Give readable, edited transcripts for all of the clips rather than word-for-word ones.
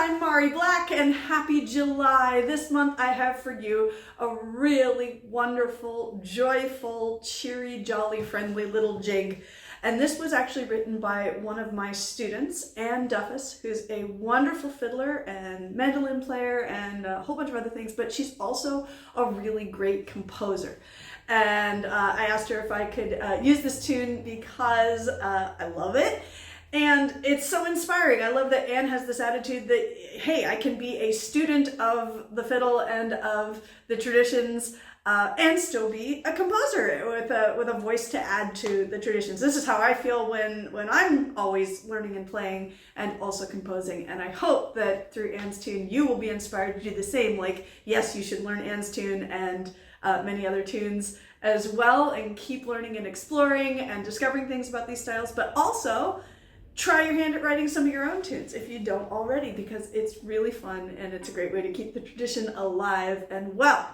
I'm Mari Black and happy July. This month I have for you a really wonderful, joyful, cheery, jolly, friendly little jig. And this was actually written by one of my students, Duffus, who's a wonderful fiddler and mandolin player and a whole bunch of other things, but she's also a really great composer. And I asked her if I could use this tune because I love it. And it's so inspiring. I love that Anne has this attitude that, hey, I can be a student of the fiddle and of the traditions and still be a composer with a voice to add to the traditions. This is how I feel when I'm always learning and playing and also composing. And I hope that through Anne's tune, you will be inspired to do the same. Like, yes, you should learn Anne's tune and many other tunes as well, and keep learning and exploring and discovering things about these styles, but also try your hand at writing some of your own tunes if you don't already, because it's really fun and it's a great way to keep the tradition alive and well.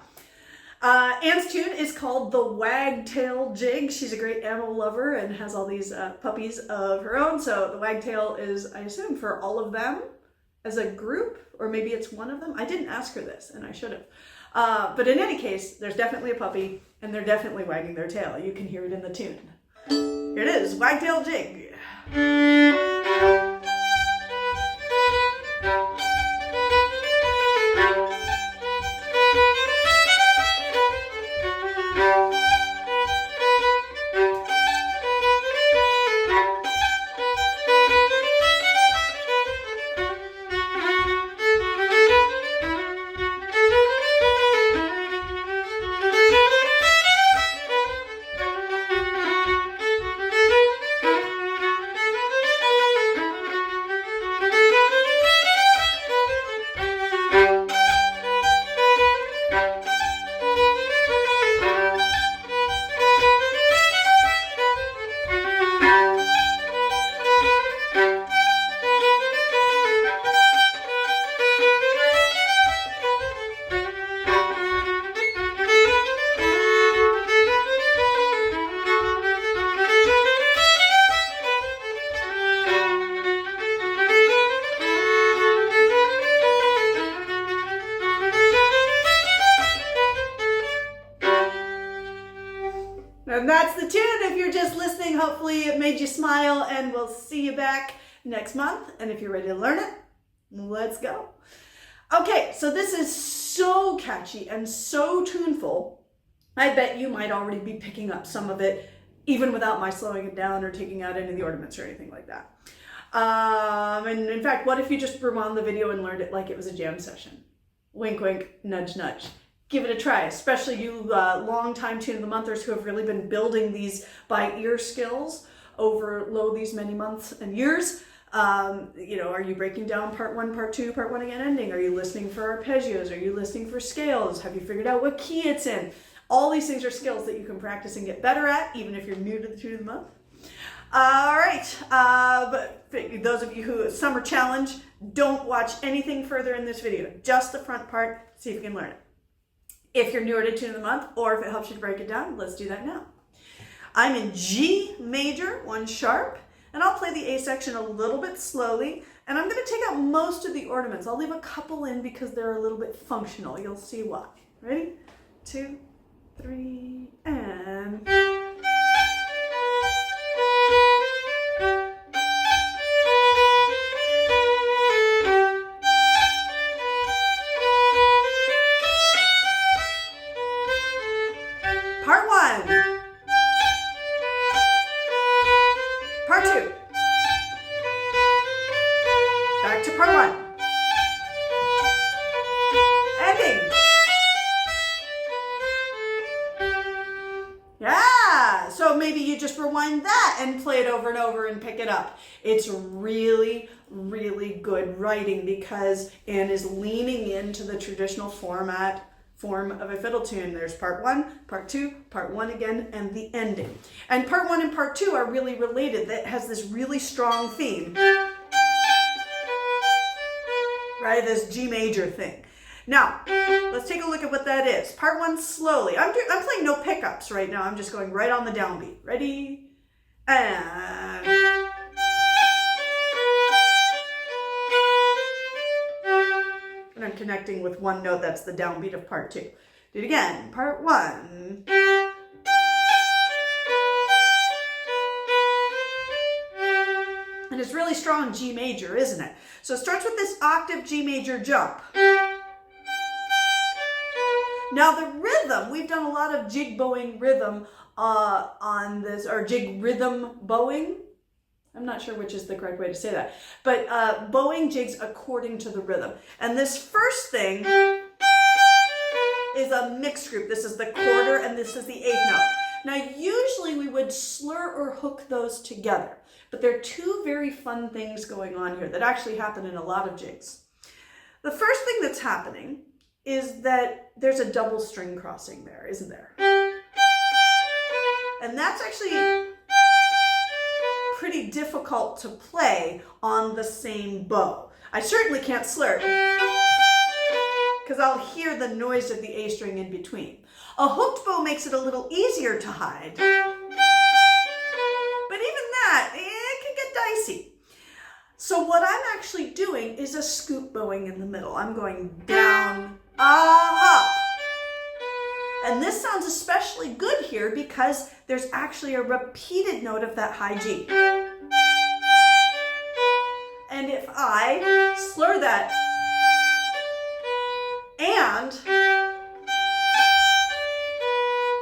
Anne's tune is called the Wag Tail Jig. She's a great animal lover and has all these puppies of her own. So the Wag Tail is, I assume, for all of them as a group, or maybe it's one of them. I didn't ask her this and I should have. But in any case, there's definitely a puppy and they're definitely wagging their tail. You can hear it in the tune. Here it is, Wag Tail Jig. And that's the tune. If you're just listening, hopefully it made you smile, and we'll see you back next month. And if you're ready to learn it, let's go. Okay, so this is so catchy and so tuneful. I bet you might already be picking up some of it, even without my slowing it down or taking out any of the ornaments or anything like that. And in fact, what if you just rewound the video and learned it like it was a jam session? Wink, wink, nudge, nudge. Give it a try, especially you long-time Tune of the Monthers who have really been building these by ear skills over these many months and years. You know, are you breaking down part one, part two, part one again ending? Are you listening for arpeggios? Are you listening for scales? Have you figured out what key it's in? All these things are skills that you can practice and get better at, even if you're new to the Tune of the Month. All right, but those of you who summer challenge, don't watch anything further in this video, just the front part, see if you can learn it. If you're newer to Tune of the Month, or if it helps you to break it down, let's do that now. I'm in G major, 1 sharp, and I'll play the A section a little bit slowly, and I'm going to take out most of the ornaments. I'll leave a couple in because they're a little bit functional. You'll see why. Ready? 2, 3, and... Part 1. Part 2. Back to part 1. Ending. Yeah, so maybe you just rewind that and play it over and over and pick it up. It's really, really good writing because Anne is leaning into the traditional form of a fiddle tune. There's part 1, part 2, part 1 again, and the ending. And part 1 and part 2 are really related. That has this really strong theme, right? This G major thing. Now, let's take a look at what that is. Part 1 slowly. I'm playing no pickups right now. I'm just going right on the downbeat. Ready? And... when I'm connecting with one note. That's the downbeat of part 2. Do it again. Part 1. And it's really strong G major, isn't it? So it starts with this octave G major jump. Now the rhythm, we've done a lot of jig bowing rhythm on this, or jig rhythm bowing. I'm not sure which is the correct way to say that, but bowing jigs according to the rhythm. And this first thing is a mixed group. This is the quarter and this is the 8th note. Now usually we would slur or hook those together, but there are 2 very fun things going on here that actually happen in a lot of jigs. The first thing that's happening is that there's a double string crossing there, isn't there? And that's actually pretty difficult to play on the same bow. I certainly can't slur because I'll hear the noise of the A string in between. A hooked bow makes it a little easier to hide, but even that, it can get dicey. So what I'm actually doing is a scoop bowing in the middle. I'm going down, up. And this sounds especially good here because there's actually a repeated note of that high G. And if I slur that and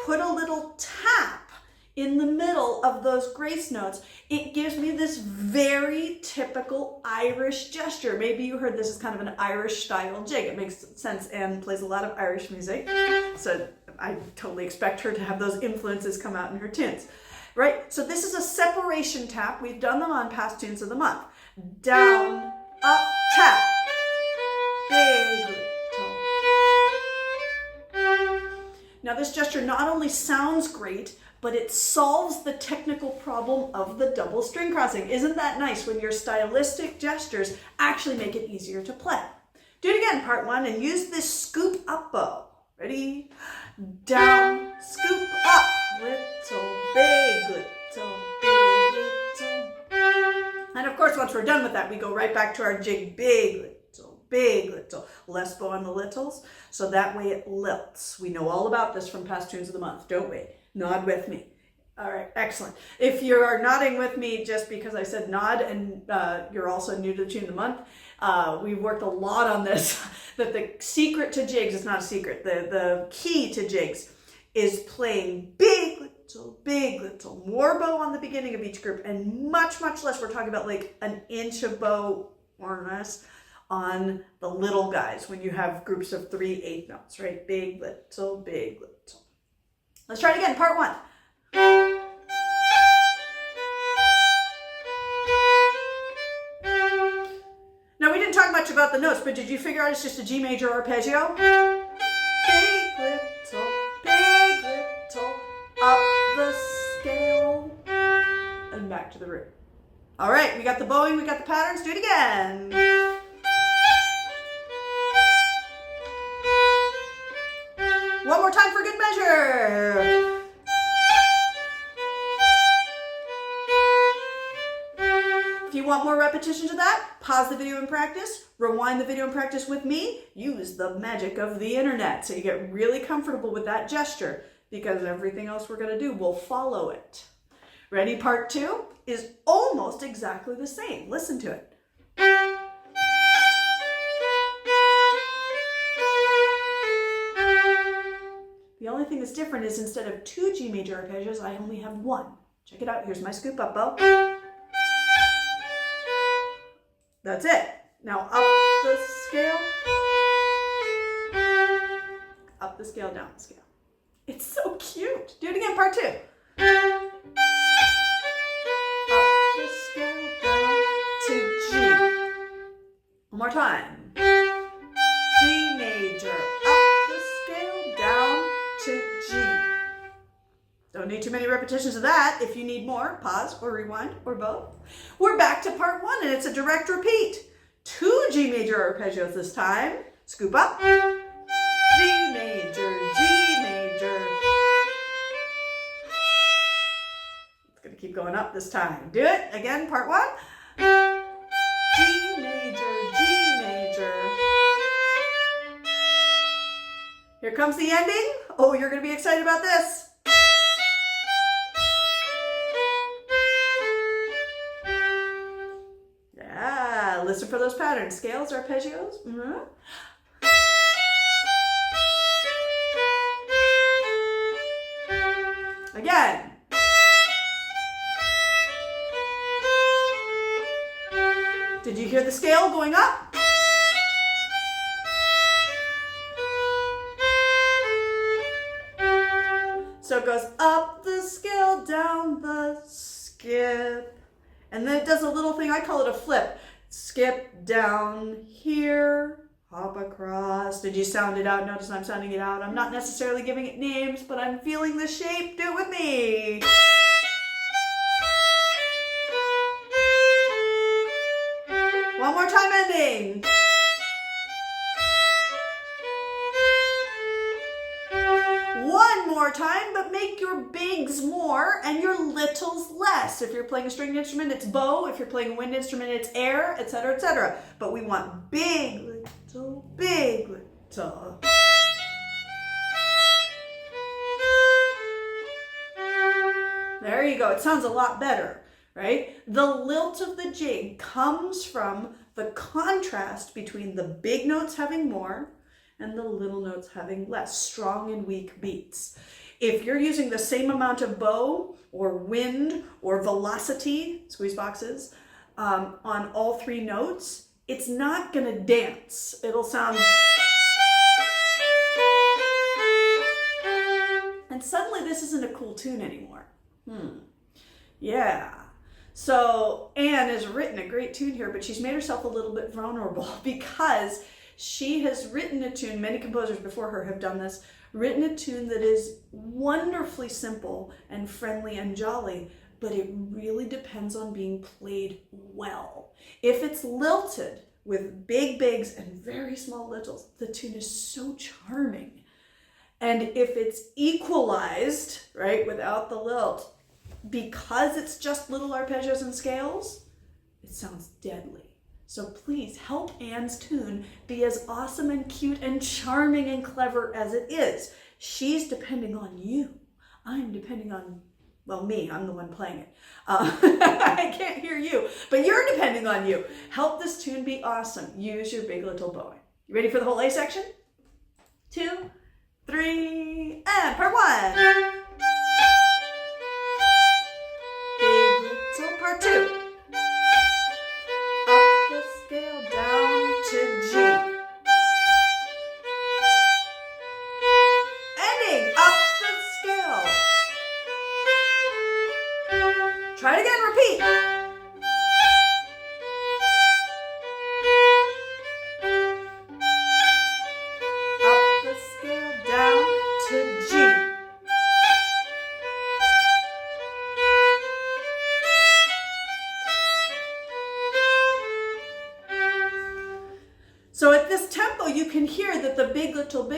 put a little tap in the middle of those grace notes, it gives me this very typical Irish gesture. Maybe you heard this is kind of an Irish style jig. It makes sense. Anne plays a lot of Irish music, so I totally expect her to have those influences come out in her tunes, right? So this is a separation tap. We've done them on past tunes of the month. Down, up, tap, big, little. Now this gesture not only sounds great, but it solves the technical problem of the double string crossing. Isn't that nice when your stylistic gestures actually make it easier to play? Do it again, part 1, and use this scoop up bow. Ready? Down, scoop up, little, big, little, big, little. And of course, once we're done with that, we go right back to our jig, big, little, less bow on the littles, so that way it lilts. We know all about this from past tunes of the month, don't we? Nod with me. All right, excellent. If you are nodding with me just because I said nod and you're also new to the tune of the month, we've worked a lot on this, that the secret to jigs, it's not a secret, the key to jigs is playing big, little, more bow on the beginning of each group and much, much less. We're talking about like an inch of bow or less on the little guys when you have groups of 3 8 notes, right? Big, little, big, little. Let's try it again, part 1. Now we didn't talk much about the notes, but did you figure out it's just a G major arpeggio? Big, little, up the scale, and back to the root. All right, we got the bowing, we got the patterns, do it again. One more time for good measure. If you want more repetitions of that, pause the video and practice, rewind the video and practice with me, use the magic of the internet so you get really comfortable with that gesture because everything else we're going to do will follow it. Ready? Part 2 is almost exactly the same. Listen to it. The only thing that's different is instead of 2 G major arpeggios, I only have 1. Check it out. Here's my scoop up bow. That's it. Now up the scale. Up the scale, down the scale. It's so cute. Do it again, part 2. Up the scale, down to G. One more time. G major, up the scale, down to G. Don't need too many repetitions of that. If you need more, pause or rewind or both. We're back to part 1 and it's a direct repeat. 2 G major arpeggios this time. Scoop up. G major, G major. It's going to keep going up this time. Do it again, part 1. G major, G major. comes the ending. Oh, you're going to be excited about this. Yeah, listen for those patterns. Scales, arpeggios. Again. Did you hear the scale going up? So it goes up the scale, down the skip. And then it does a little thing, I call it a flip. Skip down here, hop across. Did you sound it out? Notice I'm sounding it out. I'm not necessarily giving it names, but I'm feeling the shape. Do it with me. One more time ending. One more time, but make your bigs more and your littles less. If you're playing a stringed instrument, it's bow. If you're playing a wind instrument, it's air, etc., etc. But we want big, little, big, little. There you go. It sounds a lot better, right? The lilt of the jig comes from the contrast between the big notes having more and the little notes having less, strong and weak beats. If you're using the same amount of bow or wind or velocity, squeeze boxes, on all three notes, it's not gonna dance. It'll sound... And suddenly this isn't a cool tune anymore. Yeah. So Anne has written a great tune here, but she's made herself a little bit vulnerable because she has written a tune, many composers before her have done this, written a tune that is wonderfully simple and friendly and jolly, but it really depends on being played well. If it's lilted with big bigs and very small littles, the tune is so charming. And if it's equalized, right, without the lilt, because it's just little arpeggios and scales, it sounds deadly. So please help Anne's tune be as awesome and cute and charming and clever as it is. She's depending on you. I'm depending on, well, me. I'm the one playing it. I can't hear you, but you're depending on you. Help this tune be awesome. Use your big little bowing. You ready for the whole A section? 2, 3, and part 1. Big little part 2. To G. Ending up the scale. Try it again, repeat. Up the scale, down to G. So at this tempo, you can hear that the big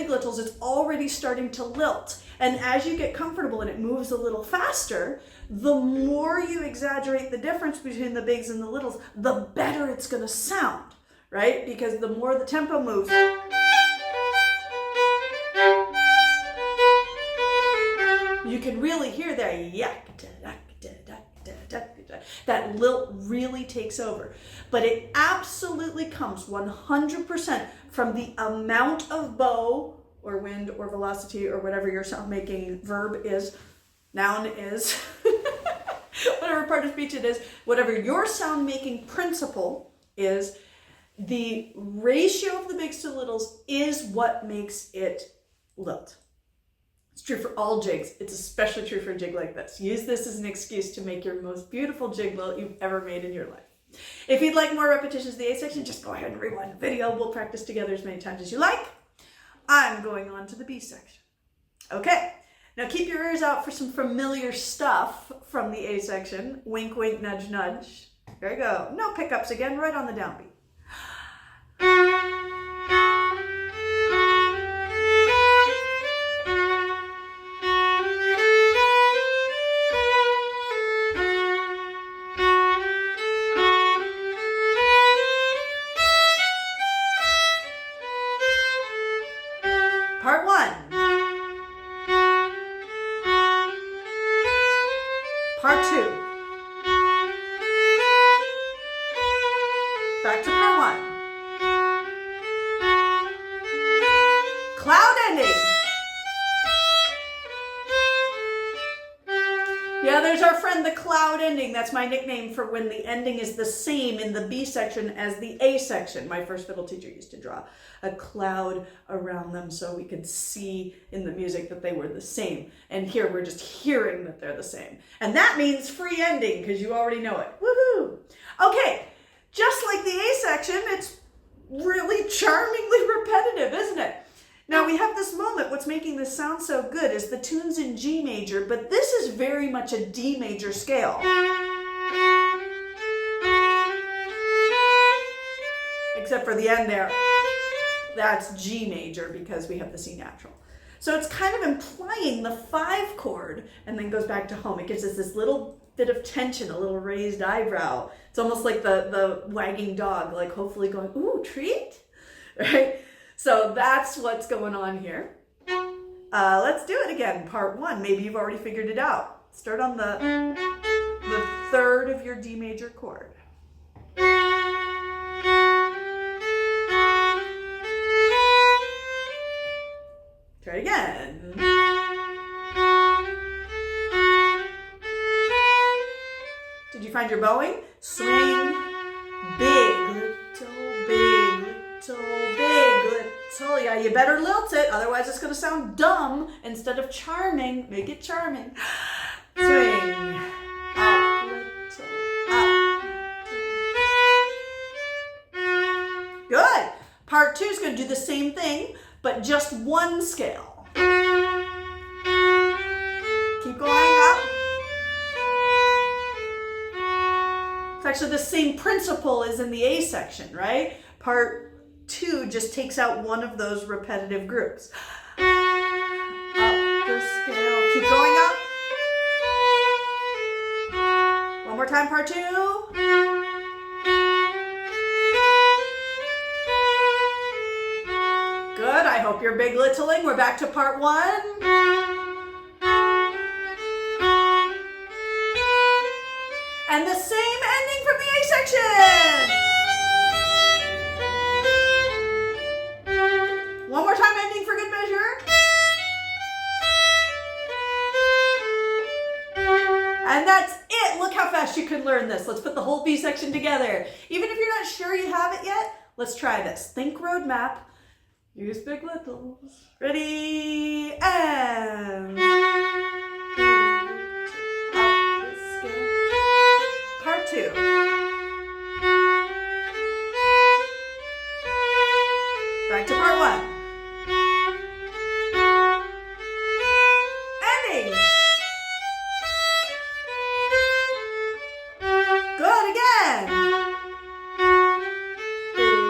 littles is already starting to lilt. And as you get comfortable and it moves a little faster, the more you exaggerate the difference between the bigs and the littles, the better it's going to sound, right? Because the more the tempo moves, you can really hear that yak, that lilt really takes over. But it absolutely comes 100% from the amount of bow or wind or velocity or whatever your sound making verb is, noun is, whatever part of speech it is, whatever your sound making principle is, the ratio of the bigs to littles is what makes it lilt. It's true for all jigs. It's especially true for a jig like this. Use this as an excuse to make your most beautiful jig lilt you've ever made in your life. If you'd like more repetitions of the A section, just go ahead and rewind the video. We'll practice together as many times as you like. I'm going on to the B section. Okay, now keep your ears out for some familiar stuff from the A section. Wink, wink, nudge, nudge. There you go. No pickups again, right on the downbeat. Part 1. Back to part one. Cloud ending. Yeah, there's our friend the cloud ending. That's my nickname for when the ending is the same in the B section as the A section. My first fiddle teacher used to draw a cloud around them so we could see in the music that they were the same. And here we're just hearing that they're the same. And that means free ending because you already know it. Woohoo! Okay, just like the A section, it's really charmingly repetitive, isn't it? Now we have this moment, what's making this sound so good is the tune's in G major, but this is very much a D major scale. Except for the end there. That's G major because we have the C natural. So it's kind of implying the 5 chord and then goes back to home. It gives us this little bit of tension, a little raised eyebrow. It's almost like the wagging dog, like hopefully going, ooh, treat, right? So that's what's going on here. Let's do it again, part one. Maybe you've already figured it out. Start on the 3rd of your D major chord. Try again. Did you find your bowing? Swing, big, little, big, little, big, little. Yeah, you better lilt it, otherwise it's going to sound dumb instead of charming. Make it charming. Swing, up, little, up. Good. Part 2 is going to do the same thing, but just one scale. Keep going up. It's actually the same principle as in the A section, right? Part 2 just takes out one of those repetitive groups. Up the scale. Keep going up. One more time, part 2. Good. I hope you're big littling. We're back to part 1. And the same ending from the A section. One more time, ending for good measure. And that's it. Look how fast you can learn this. Let's put the whole B section together. Even if you're not sure you have it yet, let's try this. Think roadmap. Use big littles. Ready, and... Part 2. Back to part 1. Ending. Good again. Big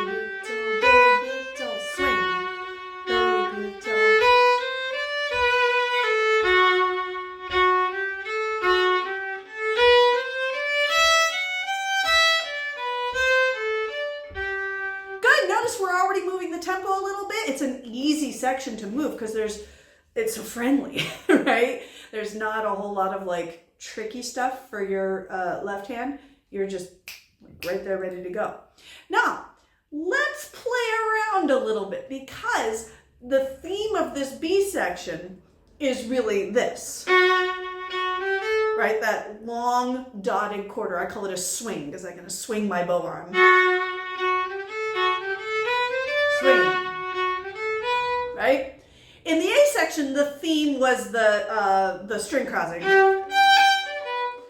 little, swing. Big little. Notice we're already moving the tempo a little bit. It's an easy section to move because it's so friendly, right? There's not a whole lot of like tricky stuff for your left hand. You're just right there ready to go. Now, let's play around a little bit because the theme of this B section is really this, right? That long dotted quarter. I call it a swing because I'm going to swing my bow arm. Swing, right? In the A section, the theme was the string crossing,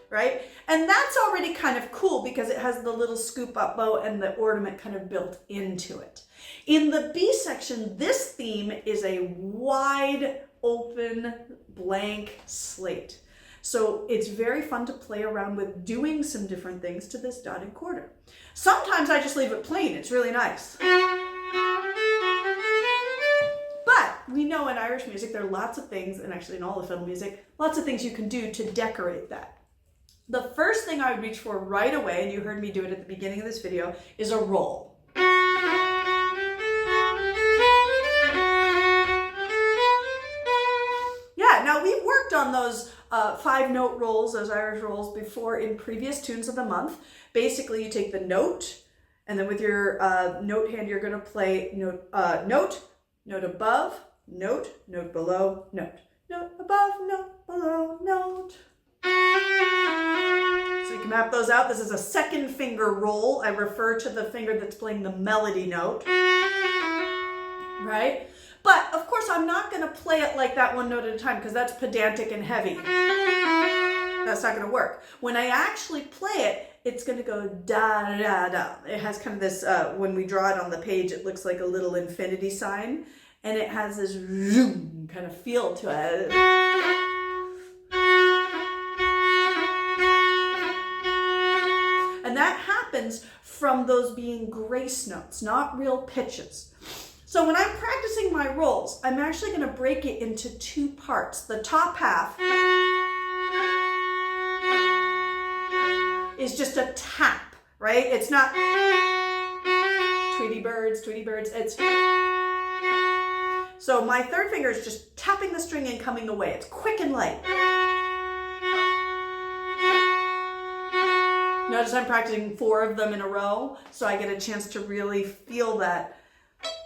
right? And that's already kind of cool because it has the little scoop up bow and the ornament kind of built into it. In the B section, this theme is a wide open blank slate. So it's very fun to play around with doing some different things to this dotted quarter. Sometimes I just leave it plain. It's really nice. But we know in Irish music there are lots of things, and actually in all the fiddle music, lots of things you can do to decorate that. The first thing I would reach for right away, and you heard me do it at the beginning of this video, is a roll. Yeah, now we've worked on those 5-note rolls, those Irish rolls, before in previous tunes of the month. Basically, you take the note, And then with your note hand, you're going to play note, note above, note, note below, note, note above, note below, note. So you can map those out. This is a second finger roll. I refer to the finger that's playing the melody note, right? But of course, I'm not going to play it like that one note at a time because that's pedantic and heavy. That's not going to work. When I actually play it, it's going to go da da da. It has kind of this, when we draw it on the page, it looks like a little infinity sign, and it has this zoom kind of feel to it. And that happens from those being grace notes, not real pitches. So when I'm practicing my rolls, I'm actually going to break it into two parts. The top half is just a tap, right? It's not Tweety birds, Tweety birds. It's so my third finger is just tapping the string and coming away. It's quick and light. Notice I'm practicing 4 of them in a row, so I get a chance to really feel that.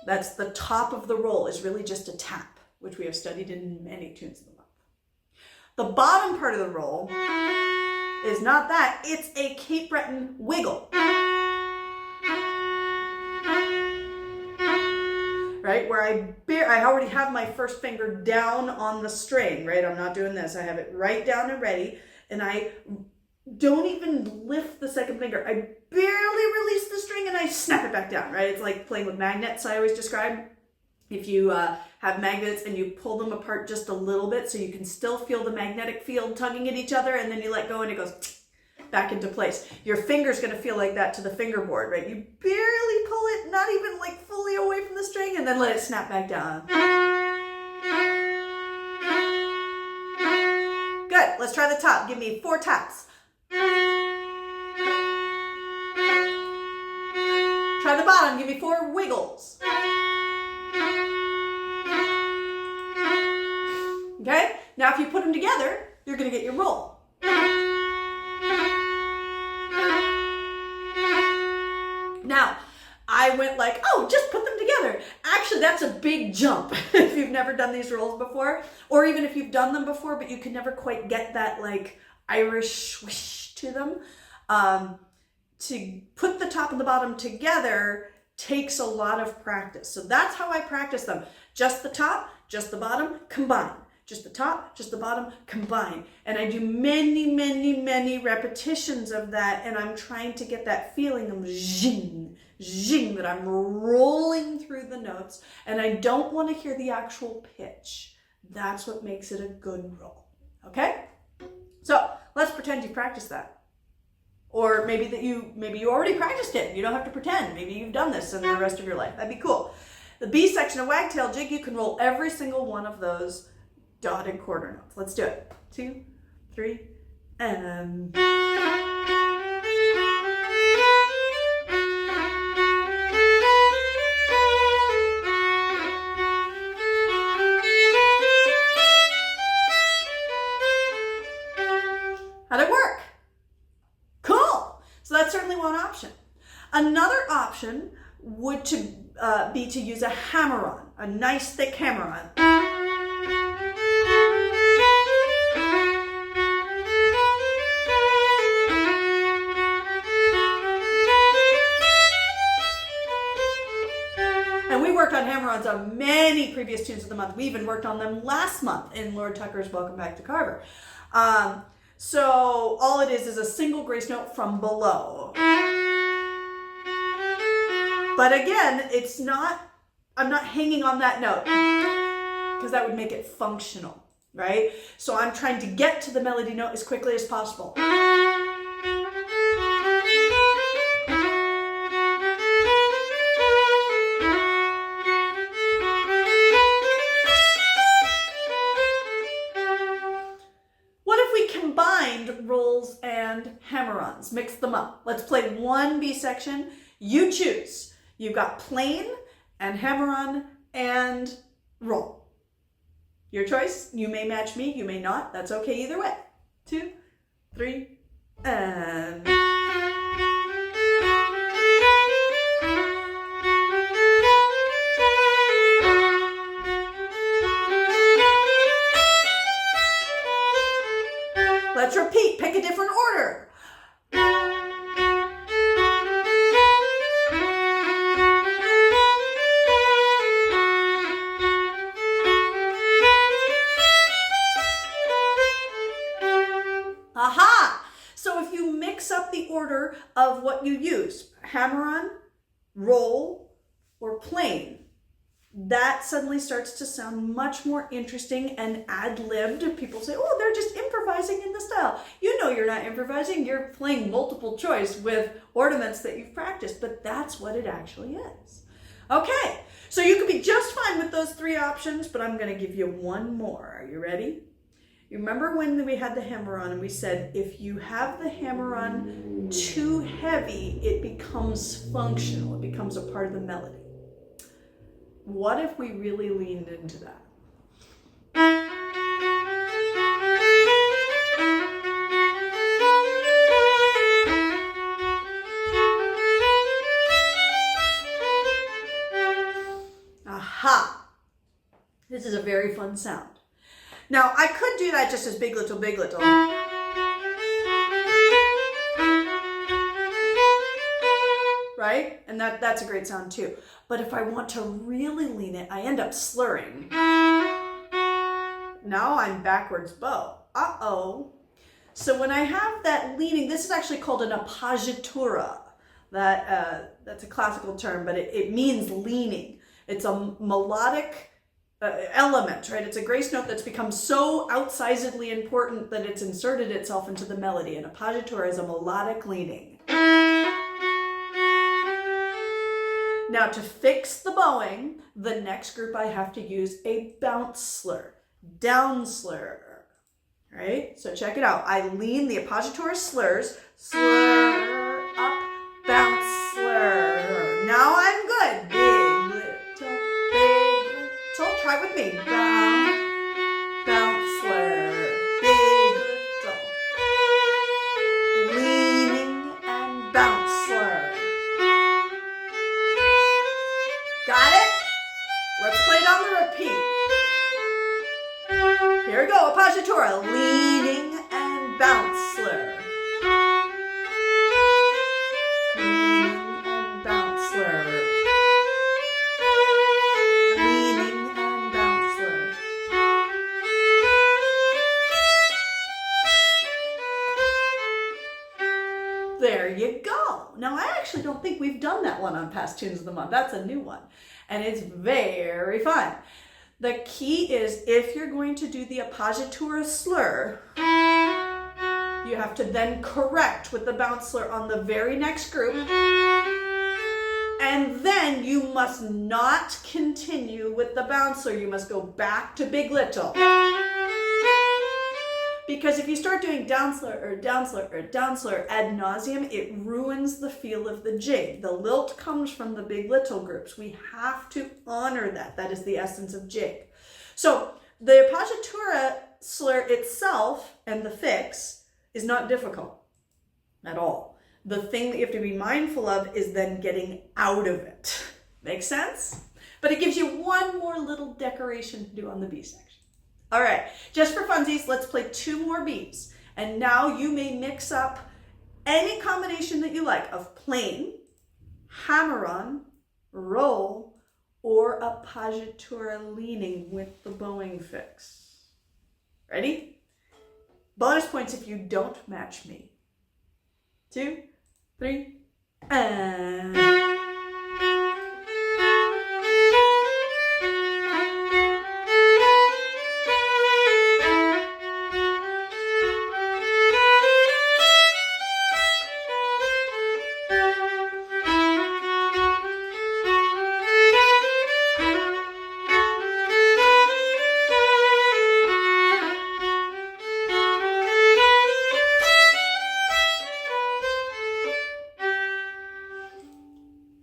That's the top of the roll is really just a tap, which we have studied in many tunes of the month. The bottom part of the roll is not that, it's a Cape Breton wiggle. Right, where I already have my first finger down on the string, right? I'm not doing this. I have it right down and ready, and I don't even lift the second finger. I barely release the string and I snap it back down, right? It's like playing with magnets, I always describe. If you have magnets and you pull them apart just a little bit so you can still feel the magnetic field tugging at each other, and then you let go and it goes back into place. Your finger's going to feel like that to the fingerboard, right? You barely pull it, not even like fully away from the string, and then let it snap back down. Good. Let's try the top. Give me 4 taps. Try the bottom. Give me 4 wiggles. Okay? Now if you put them together, you're going to get your roll. Now, I went like, oh, just put them together. Actually, that's a big jump if you've never done these rolls before, or even if you've done them before, but you can never quite get that like Irish swish to them. To put the top and the bottom together takes a lot of practice. So that's how I practice them. Just the top, just the bottom, combine. Just the top, just the bottom, combine. And I do many, many, many repetitions of that, and I'm trying to get that feeling of zing, zing, that I'm rolling through the notes, and I don't want to hear the actual pitch. That's what makes it a good roll. Okay? So let's pretend you practiced that. Or maybe you already practiced it. You don't have to pretend. Maybe you've done this in the rest of your life. That'd be cool. The B section of Wag Tail jig, you can roll every single one of those dotted quarter notes. Let's do it. 2, 3, and... How'd it work? Cool. So that's certainly one option. Another option would be to use a hammer-on, a nice thick hammer-on. And we worked on hammer-ons on many previous tunes of the month. We even worked on them last month in Lord Tucker's Welcome Back to Carver. So all it is a single grace note from below. But again, I'm not hanging on that note because that would make it functional, right? So I'm trying to get to the melody note as quickly as possible. Rolls and hammer-ons. Mix them up. Let's play one B section. You choose. You've got plain and hammer-on and roll. Your choice. You may match me. You may not. That's okay either way. 2, 3, and... hammer-on, roll, or plain, that suddenly starts to sound much more interesting and ad-libbed. People say, oh, they're just improvising in the style. You know you're not improvising, you're playing multiple choice with ornaments that you've practiced, but that's what it actually is. Okay, so you could be just fine with those 3 options, but I'm gonna give you one more. Are you ready? You remember when we had the hammer-on and we said, if you have the hammer-on too heavy, it becomes functional, it becomes a part of the melody. What if we really leaned into that? Aha! This is a very fun sound. Now, I could do that just as big little, big little. Right? And that's a great sound too. But if I want to really lean it, I end up slurring. Now I'm backwards bow. Uh-oh. So when I have that leaning, this is actually called an appoggiatura. That's a classical term, but it means leaning. It's a melodic element, right? It's a grace note that's become so outsizedly important that it's inserted itself into the melody. An appoggiatura is a melodic leaning. Now to fix the bowing, the next group I have to use a bounce slur, down slur, right? So check it out. I lean the appoggiatura slurs, slur, up, bounce, slur. Now I'm good. Big, little, try with me. Bounce, bounce, slur, big, little, leaning and bounce slur. Got it? Let's play it on the repeat. Here we go, appoggiatura, leaning and bounce slur. Leaning and bounce slur. Leaning and bounce slur. There you go. Now, I actually don't think we've done that one on past tunes of the month. That's a new one. And it's very fun. The key is if you're going to do the appoggiatura slur, you have to then correct with the bounce slur on the very next group. And then you must not continue with the bounce slur. You must go back to big little. Because if you start doing down slur or down slur or down slur ad nauseum, it ruins the feel of the jig. The lilt comes from the big little groups. We have to honor that. That is the essence of jig. So the appoggiatura slur itself and the fix is not difficult at all. The thing that you have to be mindful of is then getting out of it. Make sense? But it gives you one more little decoration to do on the B section. All right, just for funsies, let's play 2 more beats. And now you may mix up any combination that you like of plain, hammer-on, roll, or appoggiatura leaning with the bowing fix. Ready? Bonus points if you don't match me. 2, 3, and...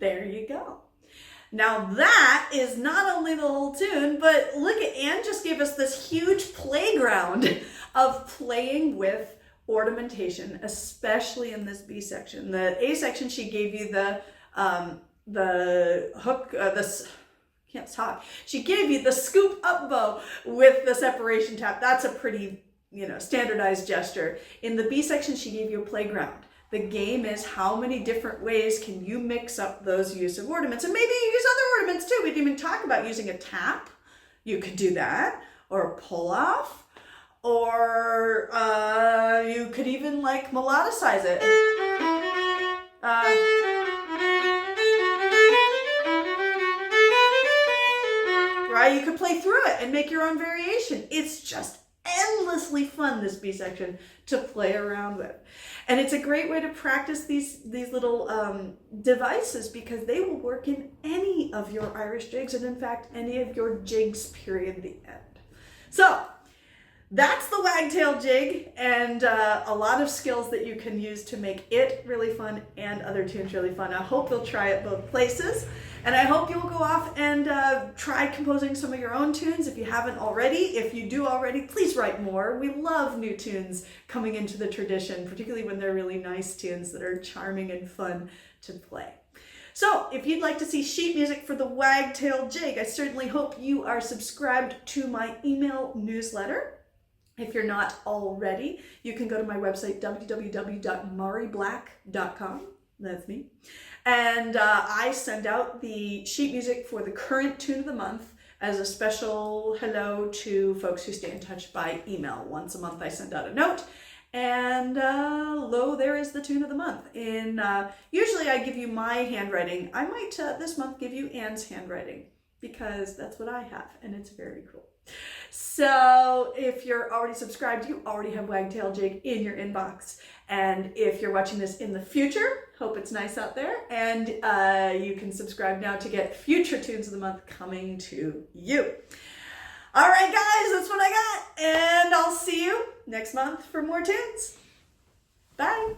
There you go. Now that is not only the whole tune, but look at Anne just gave us this huge playground of playing with ornamentation, especially in this B section. The A section, she gave you the hook, can't talk. She gave you the scoop up bow with the separation tap. That's a pretty, standardized gesture. In the B section, she gave you a playground. The game is how many different ways can you mix up those use of ornaments? And maybe you use other ornaments too. We didn't even talk about using a tap. You could do that. Or a pull-off. Or you could even melodicize it. you could play through it and make your own variation. It's just endlessly fun, this B section, to play around with. And it's a great way to practice these little devices, because they will work in any of your Irish jigs, and in fact, any of your jigs, period, the end. So that's the wagtail jig, and a lot of skills that you can use to make it really fun and other tunes really fun. I hope you'll try it both places, and I hope you'll go off and try composing some of your own tunes if you haven't already. If you do already, please write more. We love new tunes coming into the tradition, particularly when they're really nice tunes that are charming and fun to play. So if you'd like to see sheet music for the wagtail jig, I certainly hope you are subscribed to my email newsletter. If you're not already, you can go to my website, www.mariblack.com. That's me. And I send out the sheet music for the current tune of the month as a special hello to folks who stay in touch by email. Once a month I send out a note, and lo, there is the tune of the month. Usually I give you my handwriting. I might this month give you Anne's handwriting, because that's what I have, and it's very cool. So if you're already subscribed, you already have Wagtail Jig in your inbox. And if you're watching this in the future, hope it's nice out there. And you can subscribe now to get future tunes of the month coming to you. All right, guys, that's what I got. And I'll see you next month for more tunes. Bye.